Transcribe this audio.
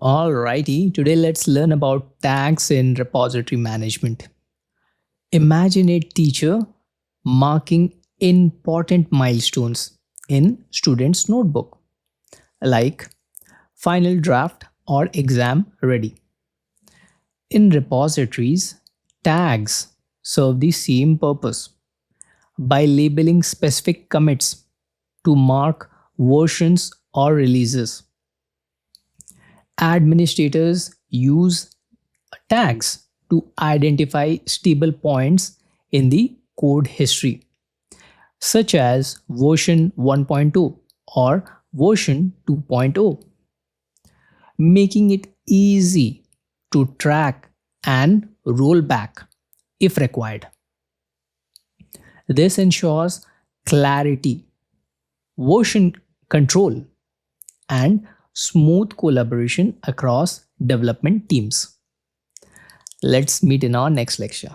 Alrighty, today let's learn about tags in repository management. Imagine a teacher marking important milestones in student's notebook, like final draft or exam ready. In repositories, tags serve the same purpose by labeling specific commits to mark versions or releases. Administrators use tags to identify stable points in the code history, such as version 1.0 or version 2.0, making it easy to track and roll back if required. This ensures clarity, version control, and smooth collaboration across development teams. Let's meet in our next lecture.